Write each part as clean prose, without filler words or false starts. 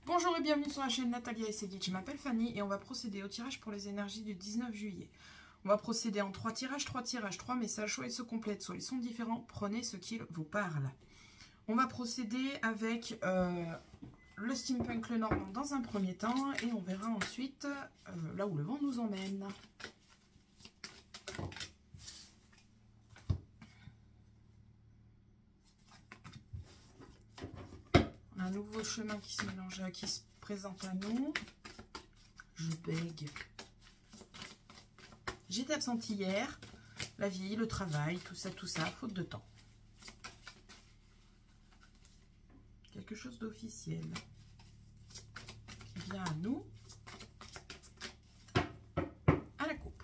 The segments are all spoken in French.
Bonjour et bienvenue sur la chaîne Natalia et Cédric. Je m'appelle Fanny et on va procéder au tirage pour les énergies du 19 juillet. On va procéder en 3 tirages, 3 messages, soit ils se complètent, soit ils sont différents. Prenez ce qu'il vous parle. On va procéder avec le steampunk le normand dans un premier temps et on verra ensuite là où le vent nous emmène. On a un nouveau chemin qui se mélange, qui se présente à nous. Je bègue. J'étais absente hier. La vie, le travail, tout ça, faute de temps. Quelque chose d'officiel qui vient à nous. À la coupe.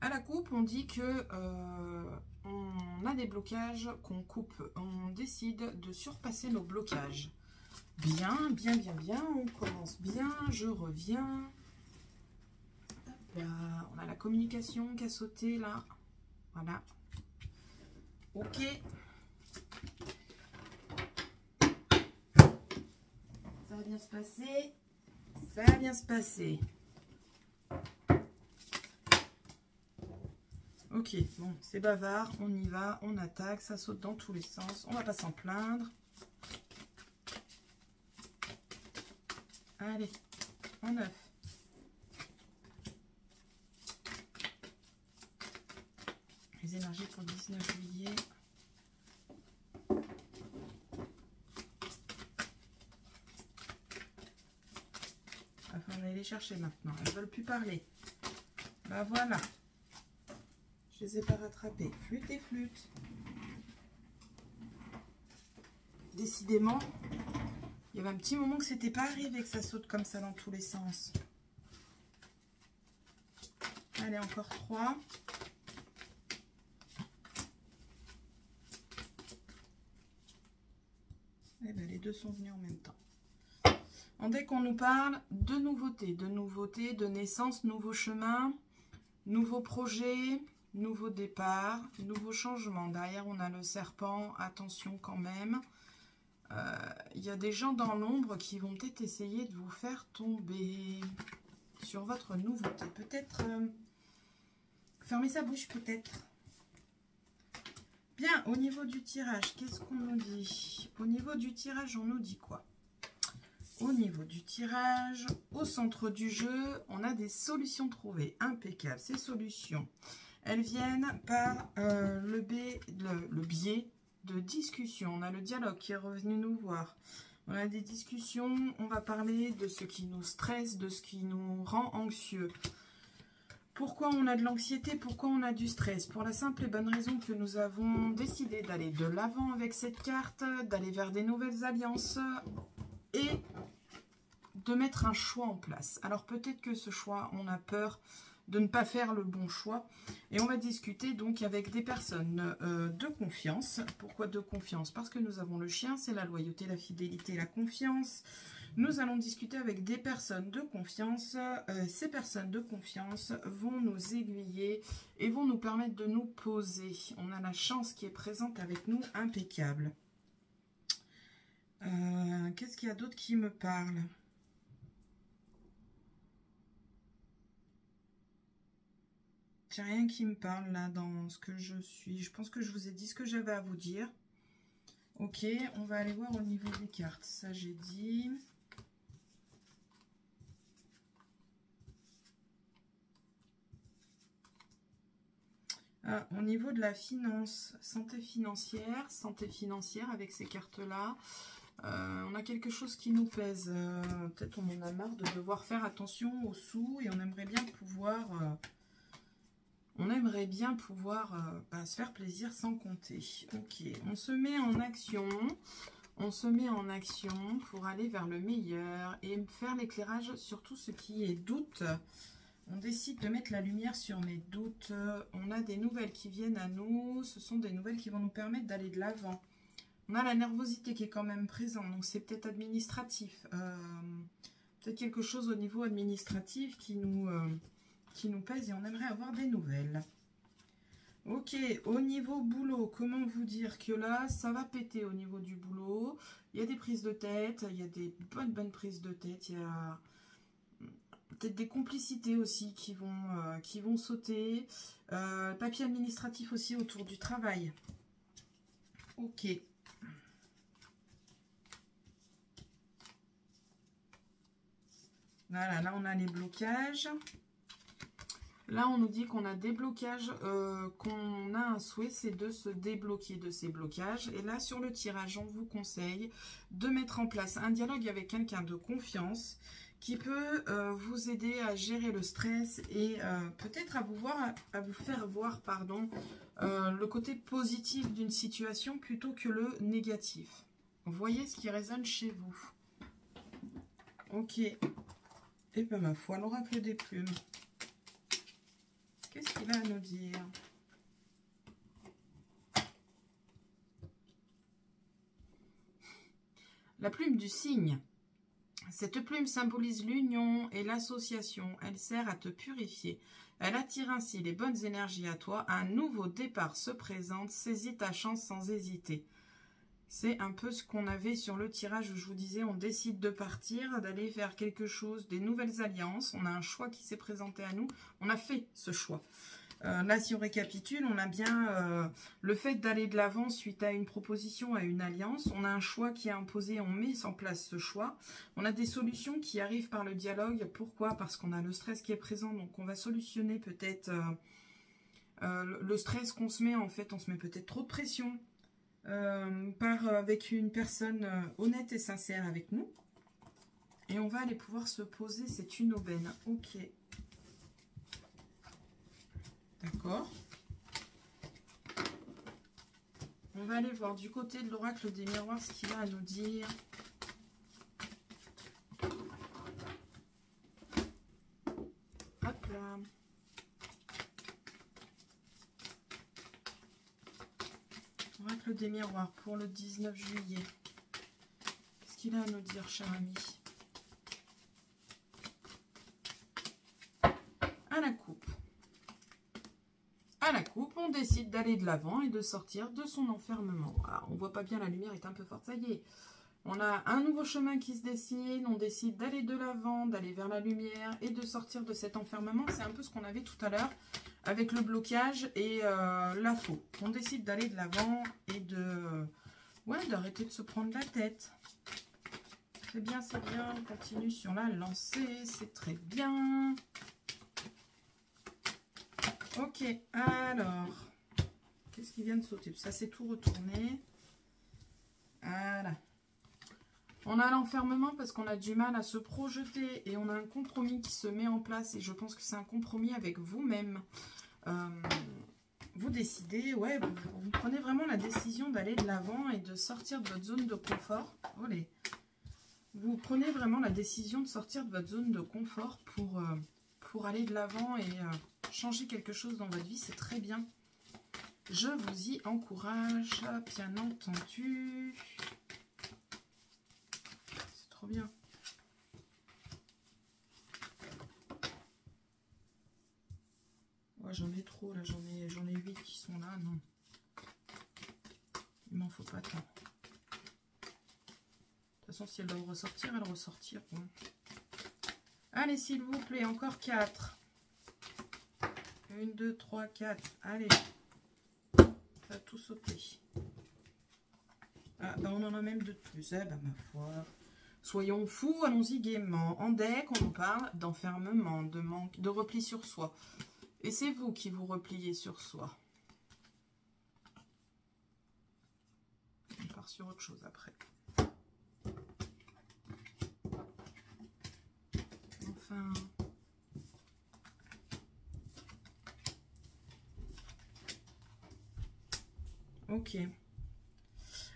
À la coupe, on dit que on a des blocages qu'on coupe. On décide de surpasser nos blocages. Bien, bien, bien, bien. On commence bien. Je reviens. Là, on a la communication qui a sauté là. Voilà. Ok. Ça va bien se passer. Ça va bien se passer. Ok, bon, c'est bavard. On y va, on attaque. Ça saute dans tous les sens. On va pas s'en plaindre. Allez, en 9. Les énergies pour le 19 juillet. Il va falloir aller les chercher maintenant. Elles ne veulent plus parler. Bah voilà. Je les ai pas rattrapées. Flûte et flûte. Décidément, il y avait un petit moment que c'était pas arrivé que ça saute comme ça dans tous les sens. Allez, encore 3. Eh ben, les deux sont venus en même temps. Dès qu'on nous parle de nouveautés, de naissance, nouveau chemin, nouveau projet, nouveau départ, nouveau changement. Derrière, on a le serpent. Attention quand même. Il y a des gens dans l'ombre qui vont peut-être essayer de vous faire tomber sur votre nouveauté. Peut-être fermer sa bouche, peut-être. Bien, au niveau du tirage, qu'est-ce qu'on nous dit? Au niveau du tirage, on nous dit quoi? Au niveau du tirage, au centre du jeu, on a des solutions trouvées. Impeccable. Ces solutions, elles viennent par le biais de discussion. On a le dialogue qui est revenu nous voir. On a des discussions, on va parler de ce qui nous stresse, de ce qui nous rend anxieux. Pourquoi on a de l'anxiété? Pourquoi on a du stress? Pour la simple et bonne raison que nous avons décidé d'aller de l'avant avec cette carte, d'aller vers des nouvelles alliances et de mettre un choix en place. Alors peut-être que ce choix, on a peur de ne pas faire le bon choix. Et on va discuter donc avec des personnes de confiance. Pourquoi de confiance? Parce que nous avons le chien, c'est la loyauté, la fidélité, la confiance. Nous allons discuter avec des personnes de confiance. Ces personnes de confiance vont nous aiguiller et vont nous permettre de nous poser. On a la chance qui est présente avec nous, impeccable. Qu'est-ce qu'il y a d'autre qui me parle? J'ai rien qui me parle là dans ce que je suis. Je pense que je vous ai dit ce que j'avais à vous dire. Ok, on va aller voir au niveau des cartes. Ça, j'ai dit. Ah, au niveau de la finance, santé financière avec ces cartes-là. On a quelque chose qui nous pèse. Peut-être on en a marre de devoir faire attention aux sous et on aimerait bien pouvoir... se faire plaisir sans compter. Ok, on se met en action. On se met en action pour aller vers le meilleur et faire l'éclairage sur tout ce qui est doute. On décide de mettre la lumière sur mes doutes. On a des nouvelles qui viennent à nous. Ce sont des nouvelles qui vont nous permettre d'aller de l'avant. On a la nervosité qui est quand même présente. Donc c'est peut-être administratif. Peut-être quelque chose au niveau administratif qui nous pèse et on aimerait avoir des nouvelles. Ok, au niveau boulot, comment vous dire que là, ça va péter au niveau du boulot. Il y a des prises de tête, il y a des bonnes prises de tête. Il y a peut-être des complicités aussi qui vont sauter. Papier administratif aussi autour du travail. Ok. Voilà, là on a les blocages. Là on nous dit qu'on a des blocages, qu'on a un souhait, c'est de se débloquer de ces blocages. Et là sur le tirage, on vous conseille de mettre en place un dialogue avec quelqu'un de confiance qui peut vous aider à gérer le stress et peut-être à vous faire voir, pardon, le côté positif d'une situation plutôt que le négatif. Voyez ce qui résonne chez vous. Ok. Et bien ma foi, l'oracle des plumes. Qu'est-ce qu'il a à nous dire? La plume du cygne. Cette plume symbolise l'union et l'association. Elle sert à te purifier. Elle attire ainsi les bonnes énergies à toi. Un nouveau départ se présente. Saisis ta chance sans hésiter. C'est un peu ce qu'on avait sur le tirage où je vous disais, on décide de partir, d'aller vers quelque chose, des nouvelles alliances. On a un choix qui s'est présenté à nous. On a fait ce choix. Là, si on récapitule, on a bien le fait d'aller de l'avant suite à une proposition, à une alliance. On a un choix qui est imposé, on met en place ce choix. On a des solutions qui arrivent par le dialogue. Pourquoi? Parce qu'on a le stress qui est présent, donc on va solutionner peut-être le stress qu'on se met. En fait, on se met peut-être trop de pression. Avec une personne honnête et sincère avec nous. Et on va aller pouvoir se poser, c'est une aubaine. Ok. D'accord. On va aller voir du côté de l'oracle des miroirs ce qu'il a à nous dire. Hop là. Oracle des miroirs pour le 19 juillet. Qu'est-ce qu'il a à nous dire, cher ami? À la coupe. À la coupe, on décide d'aller de l'avant et de sortir de son enfermement. Alors, on voit pas bien, la lumière est un peu forte, ça y est. On a un nouveau chemin qui se dessine, on décide d'aller de l'avant, d'aller vers la lumière et de sortir de cet enfermement. C'est un peu ce qu'on avait tout à l'heure avec le blocage et la faux. On décide d'aller de l'avant et d'arrêter de se prendre la tête. C'est bien, on continue sur la lancée, c'est très bien. Ok, alors, qu'est-ce qui vient de sauter? Ça s'est tout retourné. Voilà. On a l'enfermement parce qu'on a du mal à se projeter et on a un compromis qui se met en place et je pense que c'est un compromis avec vous-même. Vous décidez, ouais, vous prenez vraiment la décision d'aller de l'avant et de sortir de votre zone de confort. Olé. Vous prenez vraiment la décision de sortir de votre zone de confort pour aller de l'avant et changer quelque chose dans votre vie. C'est très bien. Je vous y encourage, bien entendu. C'est trop bien. Ouais, j'en ai trop, là, j'en ai 8 qui sont là, non. Il m'en faut pas tant. De toute façon, si elles doivent ressortir, elles ressortiront. Allez, s'il vous plaît, encore 4. 1, 2, 3, 4. Allez. Ça a tout sauté. Ah, bah on en a même 2 de plus. Eh ben, ma foi. Soyons fous, allons-y gaiement. En deck, on nous parle d'enfermement, de manque, de repli sur soi. Et c'est vous qui vous repliez sur soi. On part sur autre chose après. Enfin... Ok.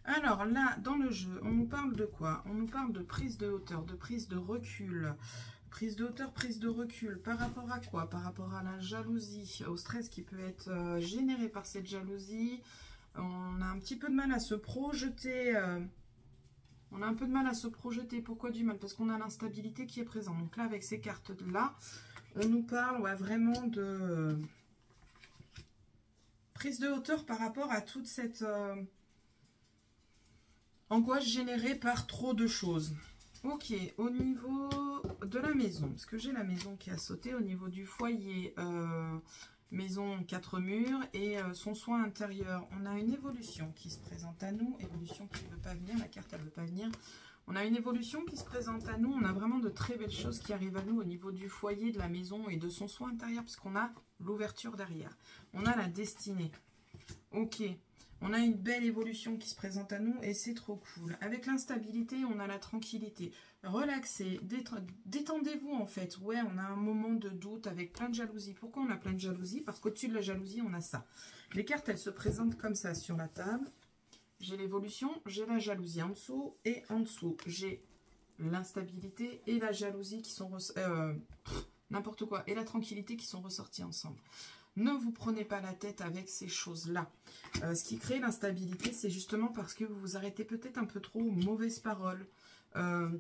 Alors là, dans le jeu, on nous parle de quoi? On nous parle de prise de hauteur, de prise de recul. Prise de hauteur, prise de recul. Par rapport à quoi? Par rapport à la jalousie, au stress qui peut être généré par cette jalousie. On a un petit peu de mal à se projeter. On a un peu de mal à se projeter. Pourquoi du mal? Parce qu'on a l'instabilité qui est présente. Donc là, avec ces cartes-là, on nous parle vraiment de... prise de hauteur par rapport à toute cette angoisse générée par trop de choses. Ok, au niveau de la maison, parce que j'ai la maison qui a sauté, au niveau du foyer, maison 4 murs et son soin intérieur, on a une évolution qui se présente à nous, évolution qui ne veut pas venir, la carte elle ne veut pas venir. On a une évolution qui se présente à nous, on a vraiment de très belles choses qui arrivent à nous au niveau du foyer, de la maison et de son soin intérieur, puisqu'on a l'ouverture derrière. On a la destinée. Ok, on a une belle évolution qui se présente à nous et c'est trop cool. Avec l'instabilité, on a la tranquillité. Relaxez, détendez-vous en fait. Ouais, on a un moment de doute avec plein de jalousie. Pourquoi on a plein de jalousie? Parce qu'au-dessus de la jalousie, on a ça. Les cartes, elles se présentent comme ça sur la table. J'ai l'évolution, j'ai la jalousie en dessous et en dessous. J'ai l'instabilité et la jalousie qui sont... n'importe quoi. Et la tranquillité qui sont ressortis ensemble. Ne vous prenez pas la tête avec ces choses-là. Ce qui crée l'instabilité, c'est justement parce que vous vous arrêtez peut-être un peu trop aux mauvaises paroles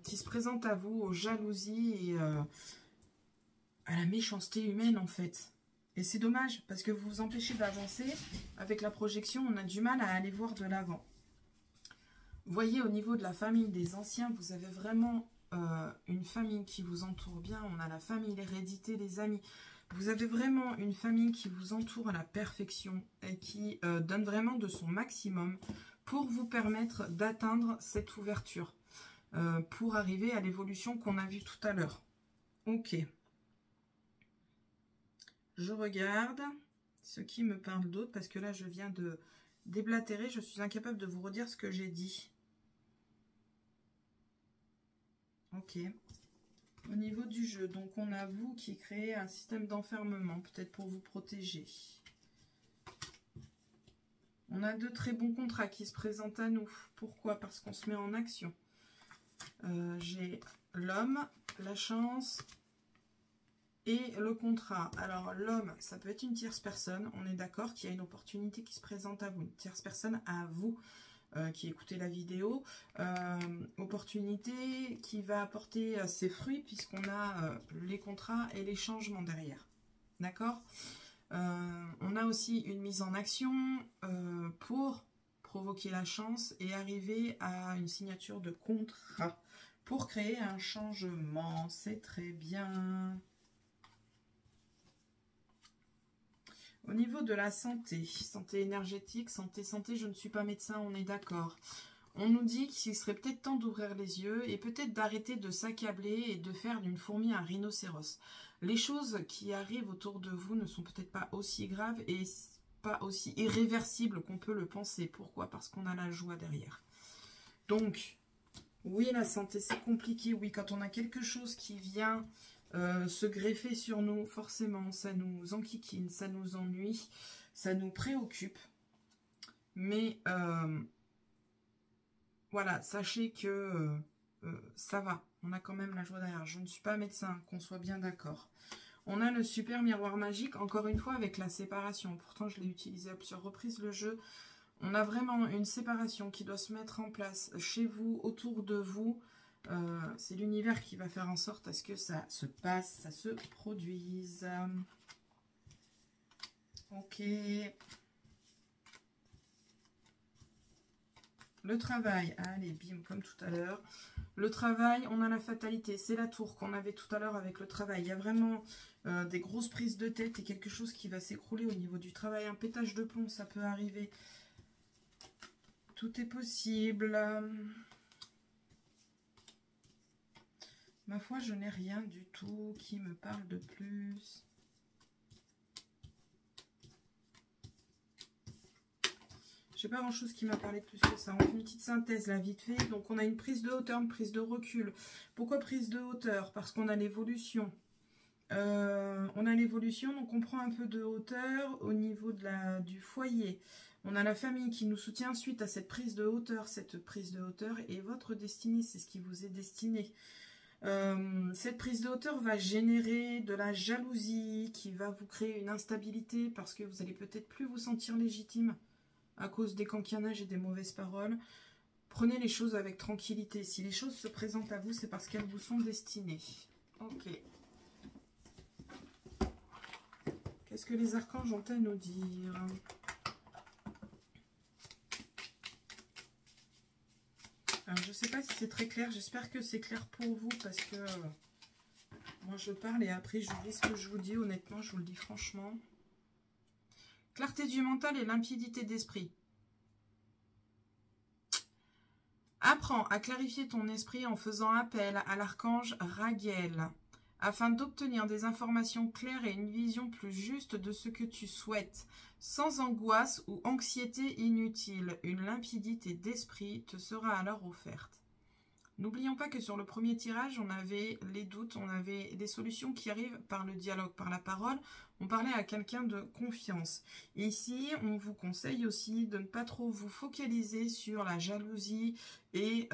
qui se présentent à vous, aux jalousies et à la méchanceté humaine en fait. Et c'est dommage parce que vous vous empêchez d'avancer. Avec la projection, on a du mal à aller voir de l'avant. Voyez au niveau de la famille des anciens, vous avez vraiment une famille qui vous entoure bien. On a la famille, l'hérédité, les amis. Vous avez vraiment une famille qui vous entoure à la perfection et qui donne vraiment de son maximum pour vous permettre d'atteindre cette ouverture, pour arriver à l'évolution qu'on a vue tout à l'heure. Ok. Je regarde ce qui me parle d'autre parce que là, je viens de déblatérer. Je suis incapable de vous redire ce que j'ai dit. Ok. Au niveau du jeu, donc on a vous qui créez un système d'enfermement, peut-être pour vous protéger. On a de très bons contrats qui se présentent à nous. Pourquoi? Parce qu'on se met en action. J'ai l'homme, la chance et le contrat. Alors l'homme, ça peut être une tierce personne, on est d'accord qu'il y a une opportunité qui se présente à vous. Une tierce personne à vous. Qui écoutez la vidéo, opportunité qui va apporter ses fruits puisqu'on a les contrats et les changements derrière. D'accord? On a aussi une mise en action pour provoquer la chance et arriver à une signature de contrat pour créer un changement. C'est très bien. Au niveau de la santé, santé énergétique, santé, je ne suis pas médecin, on est d'accord. On nous dit qu'il serait peut-être temps d'ouvrir les yeux et peut-être d'arrêter de s'accabler et de faire d'une fourmi un rhinocéros. Les choses qui arrivent autour de vous ne sont peut-être pas aussi graves et pas aussi irréversibles qu'on peut le penser. Pourquoi? Parce qu'on a la joie derrière. Donc, oui, la santé, c'est compliqué. Oui, quand on a quelque chose qui vient... se greffer sur nous, forcément, ça nous enquiquine, ça nous ennuie, ça nous préoccupe. Mais voilà, sachez que ça va, on a quand même la joie derrière. Je ne suis pas médecin, qu'on soit bien d'accord. On a le super miroir magique, encore une fois avec la séparation. Pourtant, je l'ai utilisé à plusieurs reprises le jeu. On a vraiment une séparation qui doit se mettre en place chez vous, autour de vous. C'est l'univers qui va faire en sorte à ce que ça se passe, ça se produise. Ok. Le travail, allez, bim, comme tout à l'heure. Le travail, on a la fatalité, c'est la tour qu'on avait tout à l'heure avec le travail. Il y a vraiment des grosses prises de tête et quelque chose qui va s'écrouler au niveau du travail. Un pétage de plomb, ça peut arriver. Tout est possible. Ma foi, je n'ai rien du tout qui me parle de plus. Je n'ai pas grand-chose qui m'a parlé de plus que ça. On fait une petite synthèse là, vite fait. Donc, on a une prise de hauteur, une prise de recul. Pourquoi prise de hauteur? Parce qu'on a l'évolution. On a l'évolution, donc on prend un peu de hauteur au niveau de du foyer. On a la famille qui nous soutient suite à cette prise de hauteur. Cette prise de hauteur est votre destinée, c'est ce qui vous est destiné. Cette prise de hauteur va générer de la jalousie qui va vous créer une instabilité parce que vous allez peut-être plus vous sentir légitime à cause des canquinages et des mauvaises paroles. Prenez les choses avec tranquillité. Si les choses se présentent à vous, c'est parce qu'elles vous sont destinées. Ok. Qu'est-ce que les archanges ont à nous dire? Alors, je ne sais pas si c'est très clair. J'espère que c'est clair pour vous parce que moi, je parle et après, j'oublie ce que je vous dis. Honnêtement, je vous le dis franchement. Clarté du mental et limpidité d'esprit. Apprends à clarifier ton esprit en faisant appel à l'archange Raguel, afin d'obtenir des informations claires et une vision plus juste de ce que tu souhaites, sans angoisse ou anxiété inutile. Une limpidité d'esprit te sera alors offerte. N'oublions pas que sur le premier tirage, on avait les doutes, on avait des solutions qui arrivent par le dialogue, par la parole. On parlait à quelqu'un de confiance. Et ici, on vous conseille aussi de ne pas trop vous focaliser sur la jalousie et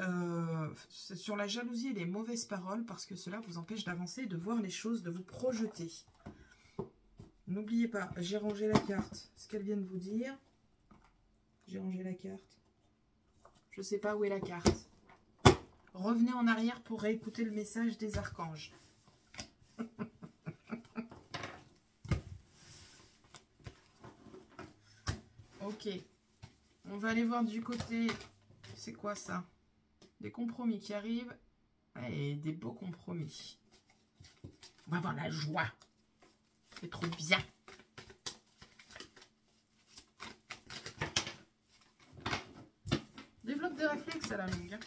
les mauvaises paroles, parce que cela vous empêche d'avancer, de voir les choses, de vous projeter. N'oubliez pas, j'ai rangé la carte. Ce qu'elle vient de vous dire. J'ai rangé la carte. Je ne sais pas où est la carte. Revenez en arrière pour réécouter le message des archanges. Ok. On va aller voir du côté... C'est quoi ça? Des compromis qui arrivent. Et des beaux compromis. On va avoir la joie. C'est trop bien. Développe des réflexes à la longue. Hein.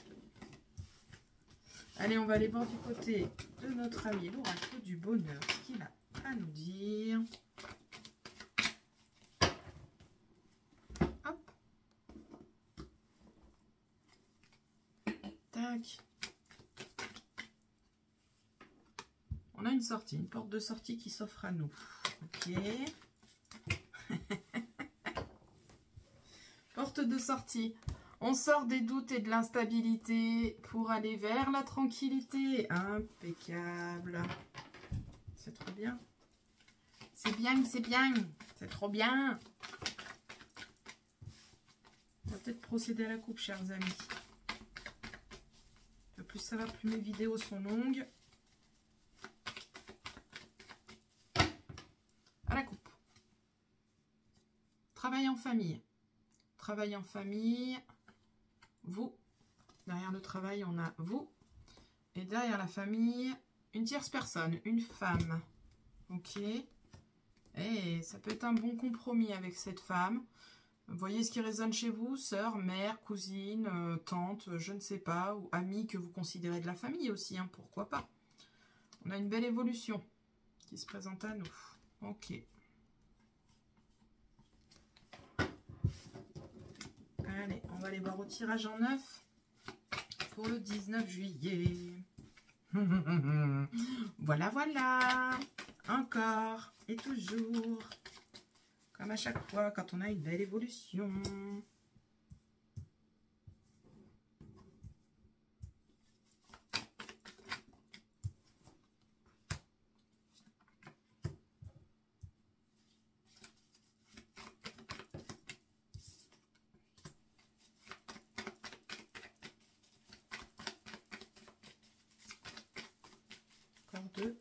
Allez, on va aller voir du côté de notre ami l'oracle du bonheur, ce qu'il a à nous dire. Hop. Tac. On a une sortie, une porte de sortie qui s'offre à nous. Ok. Porte de sortie. On sort des doutes et de l'instabilité pour aller vers la tranquillité. Impeccable. C'est trop bien. C'est bien, c'est bien. C'est trop bien. On va peut-être procéder à la coupe, chers amis. Plus ça va, plus mes vidéos sont longues. À la coupe. Travail en famille. Travail en famille. Vous. Derrière le travail, on a vous. Et derrière la famille, une tierce personne, une femme. Ok. Et ça peut être un bon compromis avec cette femme. Voyez ce qui résonne chez vous, sœur, mère, cousine, tante, je ne sais pas, ou amie que vous considérez de la famille aussi, hein, pourquoi pas. On a une belle évolution qui se présente à nous. Ok. Allez, on va aller voir au tirage en 9 pour le 19 juillet. Voilà, voilà. Encore et toujours. Comme à chaque fois quand on a une belle évolution. Encore deux.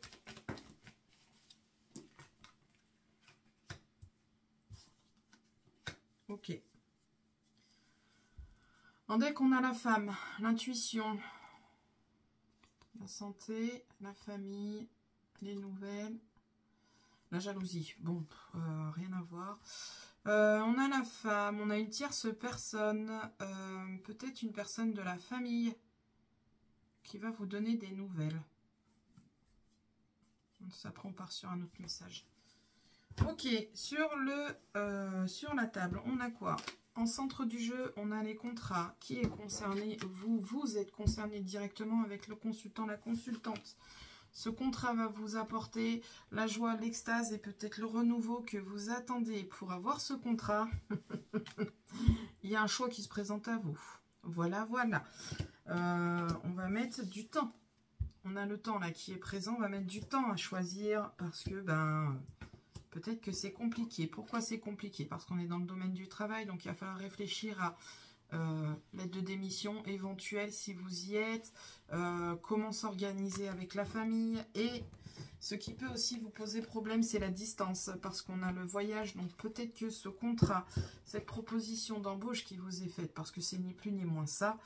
Ok. En deck, on a la femme, l'intuition, la santé, la famille, les nouvelles, la jalousie. Bon, rien à voir. On a la femme, on a une tierce personne, peut-être une personne de la famille qui va vous donner des nouvelles. Après, on part sur un autre message. Ok, sur la table, on a quoi? En centre du jeu, on a les contrats. Qui est concerné? Vous êtes concerné directement avec le consultant, la consultante. Ce contrat va vous apporter la joie, l'extase et peut-être le renouveau que vous attendez pour avoir ce contrat. Il y a un choix qui se présente à vous. Voilà, voilà. On va mettre du temps. On a le temps là qui est présent. On va mettre du temps à choisir parce que peut-être que c'est compliqué. Pourquoi c'est compliqué? Parce qu'on est dans le domaine du travail, donc il va falloir réfléchir à lettre de démission éventuelle si vous y êtes, comment s'organiser avec la famille. Et ce qui peut aussi vous poser problème, c'est la distance, parce qu'on a le voyage. Donc peut-être que ce contrat, cette proposition d'embauche qui vous est faite, parce que c'est ni plus ni moins ça,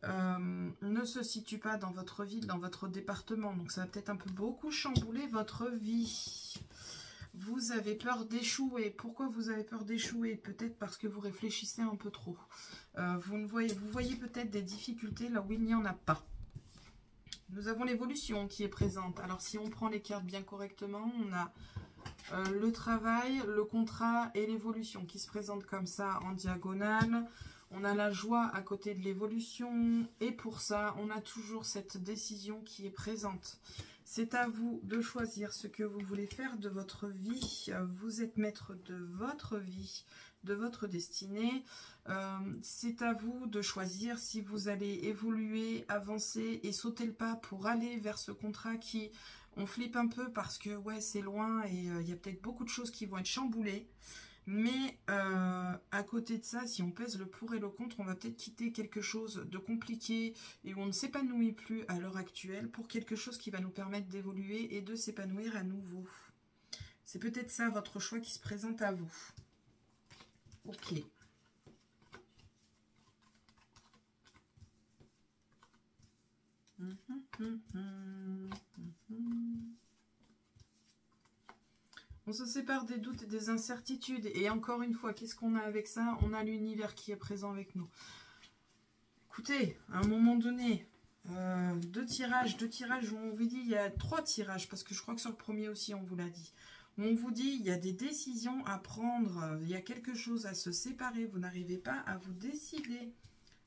ne se situe pas dans votre ville, dans votre département. Donc ça va peut-être un peu beaucoup chambouler votre vie. Vous avez peur d'échouer. Pourquoi vous avez peur d'échouer? Peut-être parce que vous réfléchissez un peu trop. Vous voyez peut-être des difficultés là où il n'y en a pas. Nous avons l'évolution qui est présente. Alors si on prend les cartes bien correctement, on a le travail, le contrat et l'évolution qui se présentent comme ça en diagonale. On a la joie à côté de l'évolution. Et pour ça, on a toujours cette décision qui est présente. C'est à vous de choisir ce que vous voulez faire de votre vie. Vous êtes maître de votre vie, de votre destinée. C'est à vous de choisir si vous allez évoluer, avancer et sauter le pas pour aller vers ce contrat qui... On flippe un peu parce que ouais, c'est loin et il y a peut-être beaucoup de choses qui vont être chamboulées. Mais à côté de ça, si on pèse le pour et le contre, on va peut-être quitter quelque chose de compliqué et où on ne s'épanouit plus à l'heure actuelle pour quelque chose qui va nous permettre d'évoluer et de s'épanouir à nouveau. C'est peut-être ça votre choix qui se présente à vous. Ok. On se sépare des doutes et des incertitudes. Et encore une fois, qu'est-ce qu'on a avec ça? On a l'univers qui est présent avec nous. Écoutez, à un moment donné, deux tirages où on vous dit, il y a 3 tirages, parce que je crois que sur le premier aussi, on vous l'a dit. Où on vous dit, il y a des décisions à prendre, il y a quelque chose à se séparer, vous n'arrivez pas à vous décider.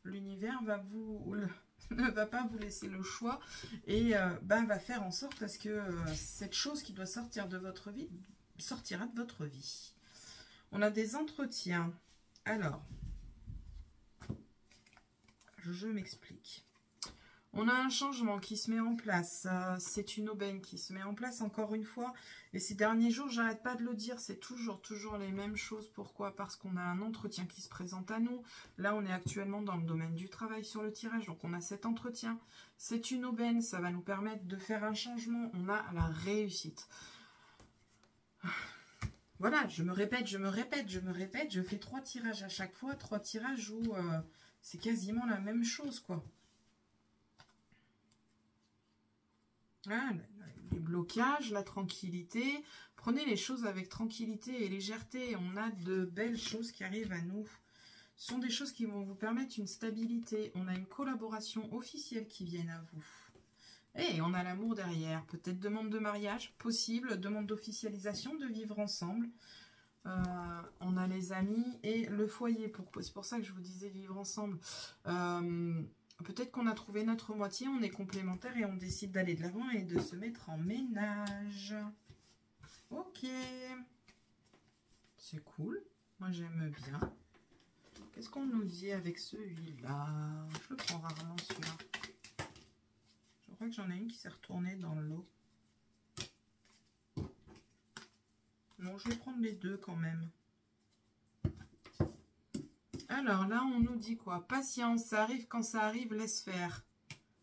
L'univers va ne va pas vous laisser le choix et va faire en sorte à ce que cette chose qui doit sortir de votre vie sortira de votre vie. On a des entretiens. Alors, je m'explique. On a un changement qui se met en place. C'est une aubaine qui se met en place encore une fois. Et ces derniers jours, j'arrête pas de le dire, c'est toujours les mêmes choses. Pourquoi? Parce qu'on a un entretien qui se présente à nous. Là, on est actuellement dans le domaine du travail sur le tirage. Donc, on a cet entretien. C'est une aubaine. Ça va nous permettre de faire un changement. On a la réussite. Voilà, je me répète. Je fais 3 tirages à chaque fois. 3 tirages où c'est quasiment la même chose, quoi. Ah, les blocages, la tranquillité. Prenez les choses avec tranquillité et légèreté. On a de belles choses qui arrivent à nous. Ce sont des choses qui vont vous permettre une stabilité. On a une collaboration officielle qui vient à vous. Et on a l'amour derrière. Peut-être demande de mariage, possible. Demande d'officialisation, de vivre ensemble. On a les amis et le foyer. C'est pour ça que je vous disais vivre ensemble. Peut-être qu'on a trouvé notre moitié, on est complémentaires et on décide d'aller de l'avant et de se mettre en ménage. Ok. C'est cool. Moi, j'aime bien. Qu'est-ce qu'on nous dit avec celui-là? Je le prends rarement, celui-là. Je crois que j'en ai une qui s'est retournée dans l'eau. Non, je vais prendre les deux quand même. Alors là, on nous dit quoi? Patience, ça arrive quand ça arrive, laisse faire.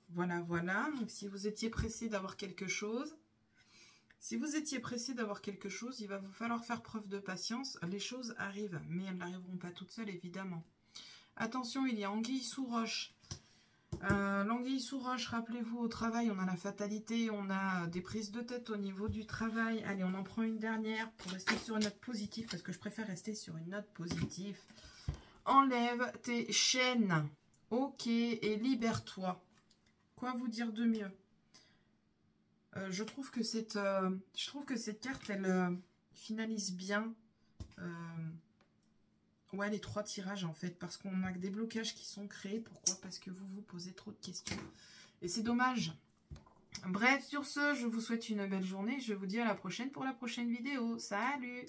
Voilà, voilà. Donc si vous étiez pressé d'avoir quelque chose, il va vous falloir faire preuve de patience. Les choses arrivent, mais elles n'arriveront pas toutes seules, évidemment. Attention, il y a anguille sous roche. L'anguille sous roche, rappelez-vous, au travail, on a la fatalité, on a des prises de tête au niveau du travail. Allez, on en prend une dernière pour rester sur une note positive, parce que je préfère rester sur une note positive. Enlève tes chaînes. Ok, et libère-toi. Quoi vous dire de mieux? Je trouve que cette carte, elle finalise bien ouais, les 3 tirages, en fait. Parce qu'on a des blocages qui sont créés. Pourquoi? Parce que vous vous posez trop de questions. Et c'est dommage. Bref, sur ce, je vous souhaite une belle journée. Je vous dis à la prochaine pour la prochaine vidéo. Salut!